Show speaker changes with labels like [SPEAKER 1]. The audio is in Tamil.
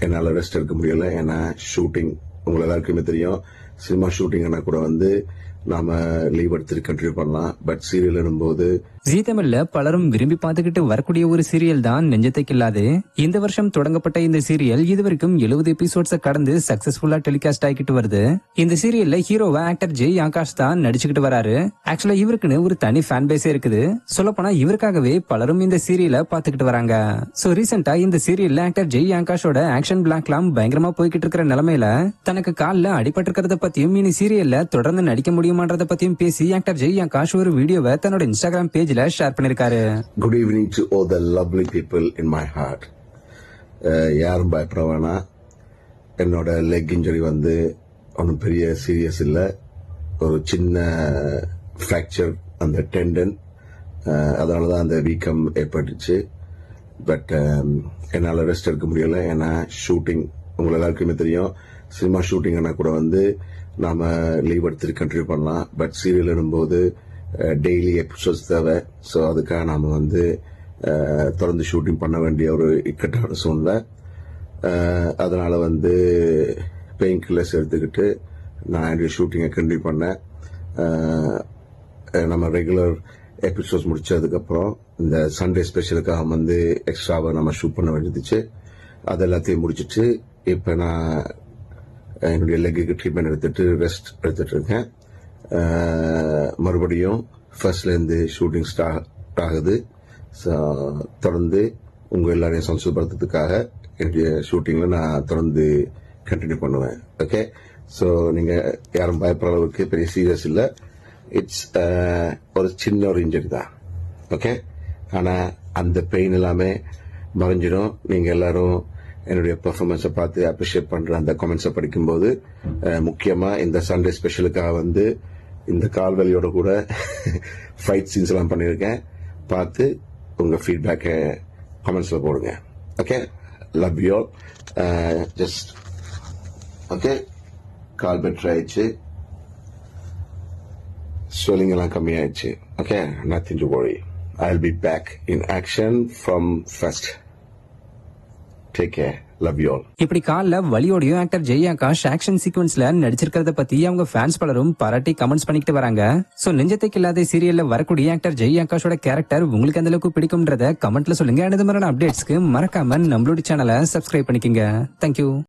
[SPEAKER 1] என்னால் ரெஸ்ட் எடுக்க முடியல. ஏன்னா ஷூட்டிங் உங்களை எல்லாருக்குமே தெரியும். சினிமா ஷூட்டிங்னா கூட நாம லீவ் எடுத்துட்டு கண்டினியூ பண்ணலாம். பட் சீரியல் போது
[SPEAKER 2] ஜீ தமிழ்ல பலரும் விரும்பி பார்த்துக்கிட்டு வரக்கூடிய ஒரு சீரியல் தான் நெஞ்சத்தை கில்லாது. இந்த வருஷம் தொடங்கப்பட்ட இந்த சீரியல் இதுவரைக்கும் 70 எபிசோட்ஸ் கடந்து சக்சஸ்ஃபுல்லா டெலிகாஸ்ட் ஆகிட்டு வருது. இந்த சீரியல்ல ஹீரோவா ஆக்டர் ஜெய் ஆகாஷ் தான் நடிச்சுக்கிட்டு வராரு. ஆக்சுவலா இவருக்குன்னு ஒரு தனி ஃபேன் பேஸே இருக்குது. சொல்ல போனா இவருக்காகவே பலரும் இந்த சீரியலை பாத்துக்கிட்டு வராங்க. சோ ரீசெண்டா இந்த சீரியல்ல ஆக்டர் ஜெய் ஆகாஷோட ஆக்ஷன் பிளாக்லாம் பயங்கரமா போய்கிட்டு இருக்கிற நிலைமையில தனக்கு கால்ல அடிபட்டு இருக்கிறத பத்தியும் இனி சீரியல்ல தொடர்ந்து நடிக்க முடியுமான்றத பத்தியும் பேசி ஆக்டர் ஜெய் ஆகாஷ் ஒரு வீடியோவை தன்னோட இன்ஸ்டாகிராம் பேஜ்ல ஷேர் பண்ணிருக்காரு.
[SPEAKER 1] Good evening to all the lovely people in my heart. யாரும் பயப்பட வேணாம். என்னோட லெக் இன்ஜுரி ஒன்றும் பெரிய சீரியஸ் இல்லை. ஒரு சின்ன ஃப்ராக்சர் அந்த டெண்டன், அதனால தான் அந்த வீக்கம் ஏற்பட்டுச்சு. பட் என்னால் ரெஸ்ட் எடுக்க முடியல. ஏன்னா ஷூட்டிங் உங்களை எல்லாருக்குமே தெரியும். சினிமா ஷூட்டிங்னா கூட நாம லீவ் எடுத்துட்டு கண்டினியூ பண்ணலாம். பட் சீரியல் போது டெய்லி எபிசோட்ஸ் தேவை. ஸோ அதுக்காக நாம தொடர்ந்து ஷூட்டிங் பண்ண வேண்டிய ஒரு இக்கட்டான சூழ்நிலை. அதனால பெயின் கில்லர்ஸ் எடுத்துக்கிட்டு நான் என்னுடைய ஷூட்டிங்கை கண்டினியூ பண்ணேன். நம்ம ரெகுலர் எபிசோட்ஸ் முடிச்சதுக்கப்புறம் இந்த சண்டே ஸ்பெஷலுக்காக எக்ஸ்ட்ராவை நம்ம ஷூட் பண்ண வேண்டியதுச்சு. அது எல்லாத்தையும் முடிச்சிட்டு இப்போ நான் என்னுடைய லெக்குக்கு ட்ரீட்மெண்ட் எடுத்துட்டு ரெஸ்ட் எடுத்துட்டு இருக்கேன். மறுபடியும் ஃபர்ஸ்ட்ல இருந்து ஷூட்டிங் ஸ்டார்ட் ஆகுது. தொடர்ந்து உங்க எல்லாரையும் சந்தோஷப்படுத்துறதுக்காக என்னுடைய ஷூட்டிங்ல நான் தொடர்ந்து கண்டினியூ பண்ணுவேன். ஓகே, ஸோ நீங்க யாரும் பயப்படுற அளவுக்கு பெரிய சீரியஸ் இல்லை. இட்ஸ் ஒரு சின்ன ஒரு இன்ஜரி தான். ஓகே, ஆனா அந்த பெயின் எல்லாமே மறைஞ்சிடும். நீங்க எல்லாரும் என்னுடைய பெர்ஃபார்மன்ஸை பார்த்து அப்ரிஷியேட் பண்ற அந்த கமெண்ட்ஸை படிக்கும்போது, முக்கியமா இந்த சண்டே ஸ்பெஷலுக்காக இந்த கால்வலியோட கூட ஃபைட் சீன்ஸ் எல்லாம் பண்ணியிருக்கேன். பார்த்து உங்க ஃபீட்பேக்கை கமெண்ட்ஸ்ல போடுங்க. Okay, love you all. Just okay, call better ஆயிடுச்சு, ஸ்வெல்லிங் எல்லாம் கம்மியாயிடுச்சு. Okay, nothing to worry. I'll be back in action from first. Take care. Love you all.
[SPEAKER 2] இப்படி கால்ல வலியோடையும் ஆக்டர் ஜெய் ஆகாஷ் ஆக்ஷன் சீக்வன்ஸ்ல நடிச்சிருக்கிறத பத்தி அவங்க ஃபேன்ஸ் பலரும் பாராட்டி கமெண்ட்ஸ் பண்ணிக்கிட்டு வராங்க. சோ நெஞ்சத்தை கில்லாத சீரியல்ல வரக்கூடிய ஆக்டர் ஜெய் ஆகாஷோட கேரக்டர் உங்களுக்கு எந்த அளவுக்கு பிடிக்கும்ன்றத கமெண்ட்ல சொல்லுங்க. அடுத்த மாதிரியான அப்டேட்ஸ்க்கு மறக்காம நம்மளோட சேனலை சப்ஸ்கிரைப் பண்ணிக்கங்க. தேங்க்யூ.